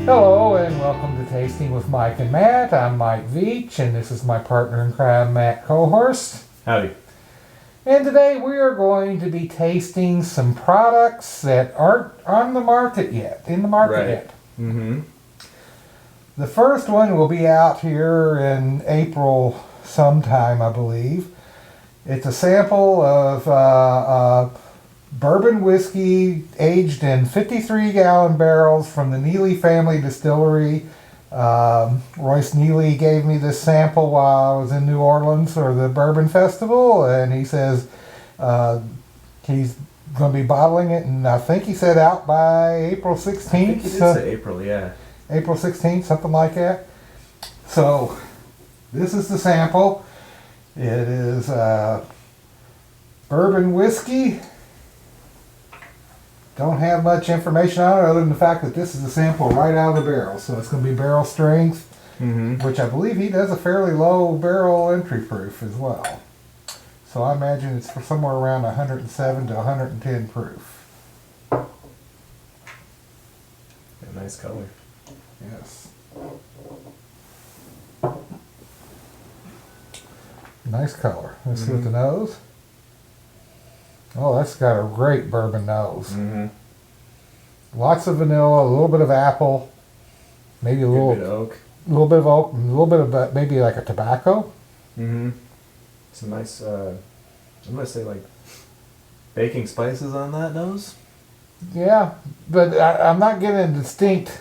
Hello and welcome to Tasting with Mike and Matt. I'm Mike Veach and this is my partner in crime, Matt Kohorst. Howdy. And today we are going to be tasting some products that aren't on the market yet, yet. Mm-hmm. The first one will be out here in April sometime, I believe. It's a sample of bourbon whiskey aged in 53-gallon barrels from the Neeley Family Distillery. Royce Neeley gave me this sample while I was in New Orleans for the Bourbon Festival, and he says he's going to be bottling it, and I think he said out by April 16th. I think he did say April, yeah. April 16th, something like that. So, this is the sample. It is bourbon whiskey. Don't have much information on it other than the fact that this is a sample right out of the barrel. So it's going to be barrel strength, which I believe he does a fairly low barrel entry proof as well. So I imagine it's for somewhere around 107 to 110 proof. Yeah, nice color. Yes. Nice color. Let's see what the nose. Oh, that's got a great bourbon nose. Mm-hmm. Lots of vanilla, a little bit of apple, maybe a little bit of oak. A little bit of oak, a little bit of maybe like a tobacco. Mm-hmm. Some nice, I'm gonna say like baking spices on that nose. Yeah, but I'm not getting a distinct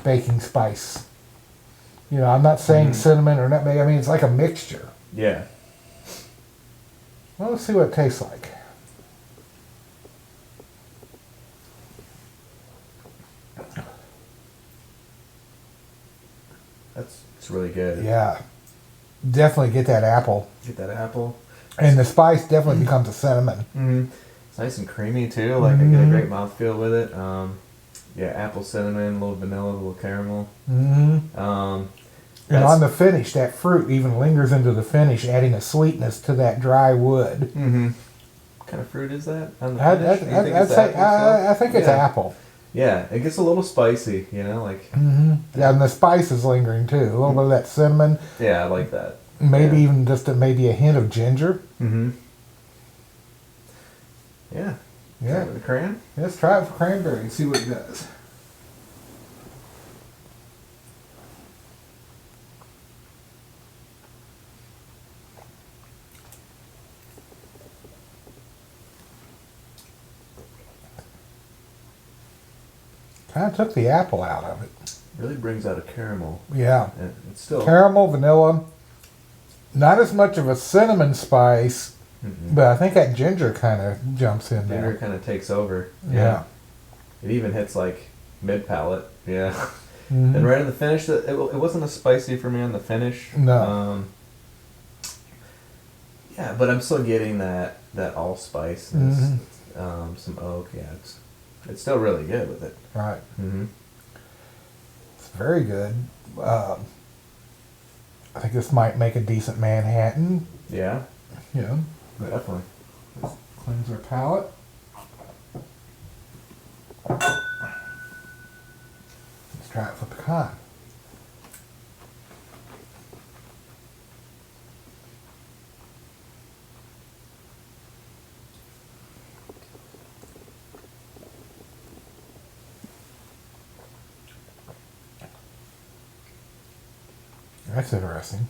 baking spice. You know, I'm not saying cinnamon or nutmeg. I mean, it's like a mixture. Yeah. Well, let's see what it tastes like. It's really good. Yeah, definitely get that apple. Get that apple. And the spice definitely becomes a cinnamon. Mm-hmm. It's nice and creamy too. Like I get a great mouthfeel with it. Yeah, apple, cinnamon, a little vanilla, a little caramel. Mm-hmm. And on the finish, that fruit even lingers into the finish, adding a sweetness to that dry wood. Mm-hmm. What kind of fruit is that? On the finish? I think it's apple. Yeah, it gets a little spicy, you know, like. Yeah, and the spice is lingering too. A little bit of that cinnamon. Yeah, I like that. Maybe even just maybe a hint of ginger. Mm-hmm. Yeah. Yeah. The cran? Let's try it for cranberry and see what it does. Kind of took the apple out of it. Really brings out a caramel. Yeah. It's still caramel, vanilla. Not as much of a cinnamon spice, but I think that ginger kind of jumps in there. Ginger kind of takes over. Yeah. It even hits like mid palate. Yeah. And right in the finish, it wasn't as spicy for me on the finish. No. Yeah, but I'm still getting that allspice, some oak. Yeah, it's still really good with it. Right. Mm-hmm. It's very good. I think this might make a decent Manhattan. Yeah. Yeah. Definitely. Let's cleanse our palate. Let's try it for pecan. That's interesting.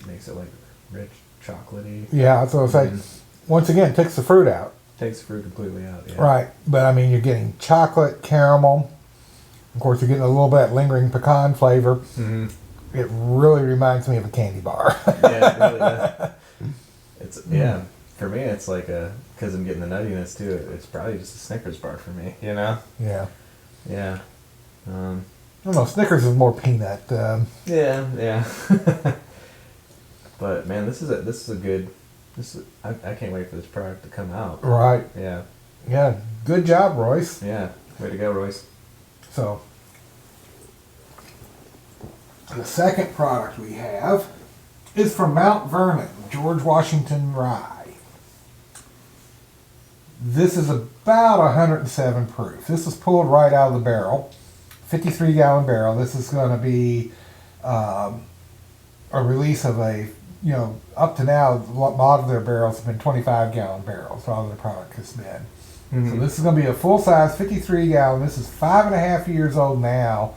Makes it like rich, chocolatey. Yeah, that's what I was saying. Once again, takes the fruit out. Takes the fruit completely out. Yeah. Right, but I mean, you're getting chocolate, caramel. Of course, you're getting a little bit of lingering pecan flavor. Mm-hmm. It really reminds me of a candy bar. Yeah, it really does. It's for me, it's like because I'm getting the nuttiness too. It's probably just a Snickers bar for me. You know. Yeah. Yeah. I don't know. Snickers is more peanut. Yeah. But man, this is a good. I can't wait for this product to come out. Right. Yeah. Yeah. Good job, Royce. Yeah. Way to go, Royce. So, the second product we have is from Mount Vernon, George Washington Rye. This is about 107 proof. This is pulled right out of the barrel. 53-gallon barrel. This is going to be a release of a, up to now, a lot of their barrels have been 25-gallon barrels. A lot of their product has been. So this is going to be a full-size 53-gallon. This is 5.5 years old now.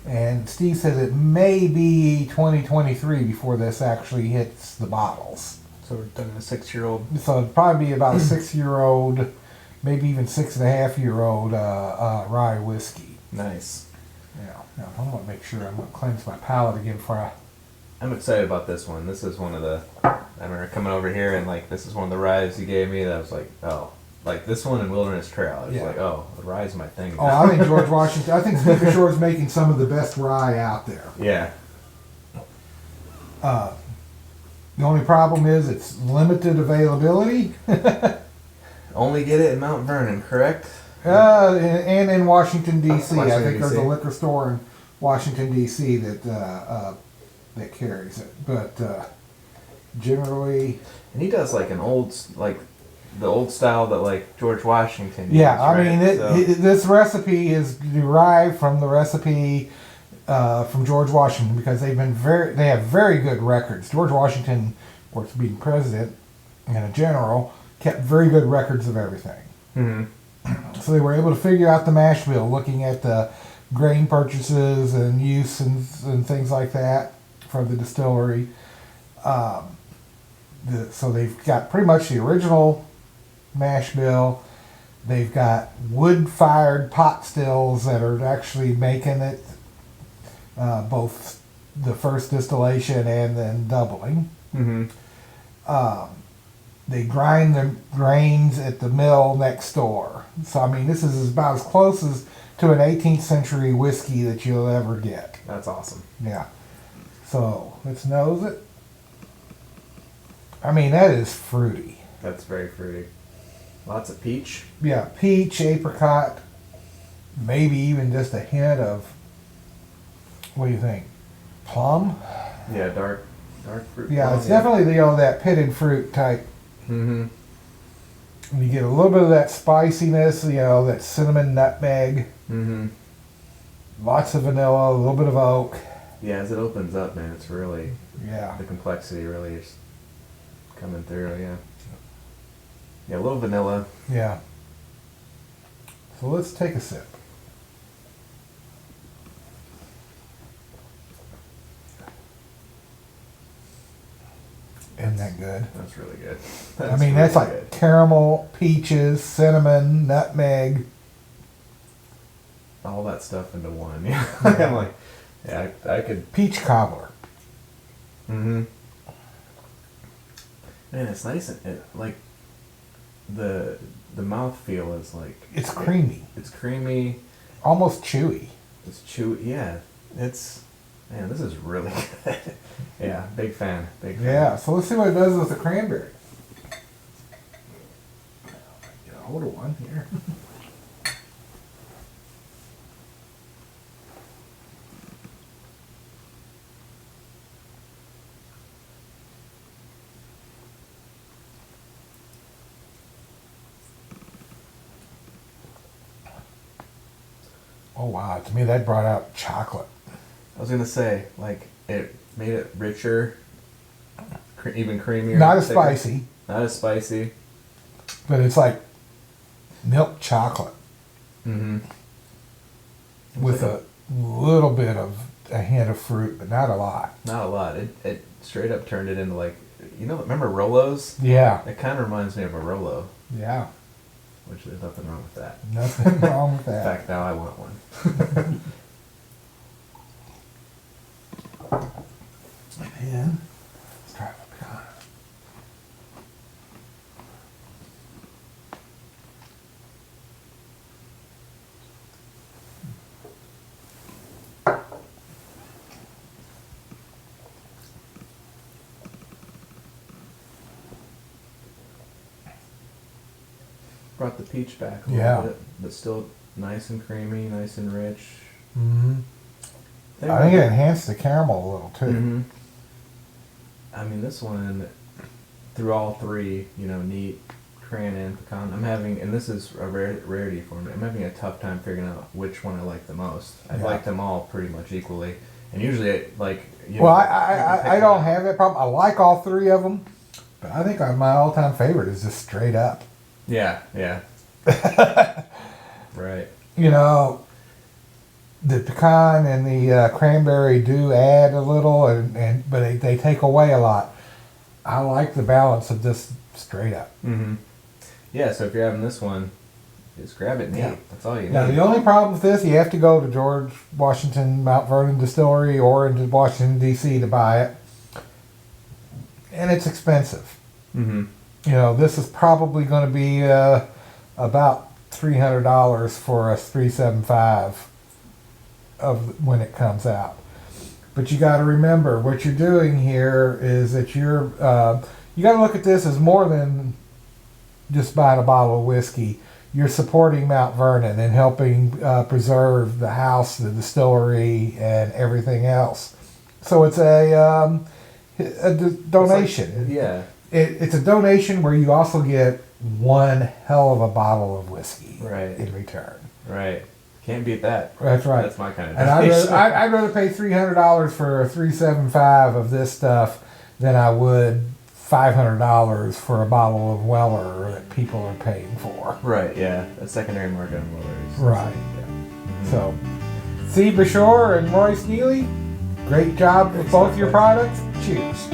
And Steve says it may be 2023 before this actually hits the bottles. So we're done a 6-year-old. So it'd probably be about a 6-year-old, maybe even 6.5-year-old rye whiskey. Nice. Yeah. Now, I'm going to make sure I'm going to cleanse my palate again before I... I'm excited about this one. This is one of the... I remember coming over here and this is one of the ryes you gave me that I was like, oh. This one in Wilderness Trail. I was like, oh, the rye's my thing now. Oh, I think George Washington... I think Steve Shore's making some of the best rye out there. Yeah. The only problem is it's limited availability. Only get it in Mount Vernon, correct? And in Washington, D.C. I Washington, think there's D.C. a liquor store in Washington, D.C. that carries it. But generally... And he does an old... the old style that George Washington used, Yeah, I right? mean, this recipe is derived from the recipe from George Washington because they have very good records. George Washington, of course, being president and a general, kept very good records of everything. Mm-hmm. So they were able to figure out the mash bill, looking at the grain purchases and use and things like that for the distillery. So they've got pretty much the original mash bill. They've got wood-fired pot stills that are actually making it both the first distillation and then doubling. Mm-hmm. They grind the grains at the mill next door. So, I mean, this is about as close as to an 18th century whiskey that you'll ever get. That's awesome. Yeah. So, let's nose it. I mean, that is fruity. That's very fruity. Lots of peach. Yeah, peach, apricot, maybe even just a hint of, what do you think, plum? Yeah, dark fruit. Yeah, plum, it's definitely that pitted fruit type. Mm-hmm. And you get a little bit of that spiciness, that cinnamon nutmeg. Mm-hmm. Lots of vanilla, a little bit of oak. Yeah, as it opens up, man, it's really... Yeah. The complexity really is coming through, yeah. Yeah, a little vanilla. Yeah. So let's take a sip. Isn't that good? That's really good. That's really good. Caramel, peaches, cinnamon, nutmeg. All that stuff into one. Yeah. I'm like, yeah, I could... Peach cobbler. Mm-hmm. Man, it's nice. The mouthfeel is It's creamy. It's creamy. Almost chewy. It's chewy. Yeah. Man, this is really good. Yeah, big fan. Yeah, so let's see what it does with the cranberry. Get a hold of one here. Oh wow, to me that brought out chocolate. I was gonna say, it made it richer, even creamier. Not as thicker. spicy. Not as spicy. But it's like milk chocolate. Mm-hmm. With a little bit of a hint of fruit, but not a lot. Not a lot. It straight up turned it into remember Rolos? Yeah. It kind of reminds me of a Rolo. Yeah. Which there's nothing wrong with that. Nothing wrong with In that. fact, now I want one. And let's try the pecan. Brought the peach back a Yeah. little bit, but still nice and creamy, nice and rich. Mm-hmm. I think it enhanced the caramel a little too. Mm-hmm. I mean, this one, through all three, neat, crayon and pecan. I'm having, and this is a rarity for me. I'm having a tough time figuring out which one I like the most. I like them all pretty much equally, and usually like. Well, I don't have that problem. I like all three of them, but I think my all-time favorite is just straight up. Yeah. Right. You know, the pecan and the cranberry do add a little, but they take away a lot. I like the balance of just straight up. Mm-hmm. Yeah, so if you're having this one, just grab it neat. Yeah. That's all you need. Now, the only problem with this, you have to go to George Washington Mount Vernon Distillery or into Washington, D.C. to buy it. And it's expensive. Mm-hmm. You know, this is probably going to be about $300 for a 375 of when it comes out. But you got to remember, what you're doing here is that you got to look at this as more than just buying a bottle of whiskey. You're supporting Mount Vernon and helping preserve the house, the distillery, and everything else. So it's a donation. Like, yeah. It's a donation where you also get one hell of a bottle of whiskey in return. Right. Can't beat that. That's right. That's my kind of donation. And I'd rather pay $300 for a 375 of this stuff than I would $500 for a bottle of Weller that people are paying for. Right, yeah. A secondary market on Weller's. Right. Yeah. Mm-hmm. So, Steve Bashore and Royce Neeley, great job with both your products. Cheers.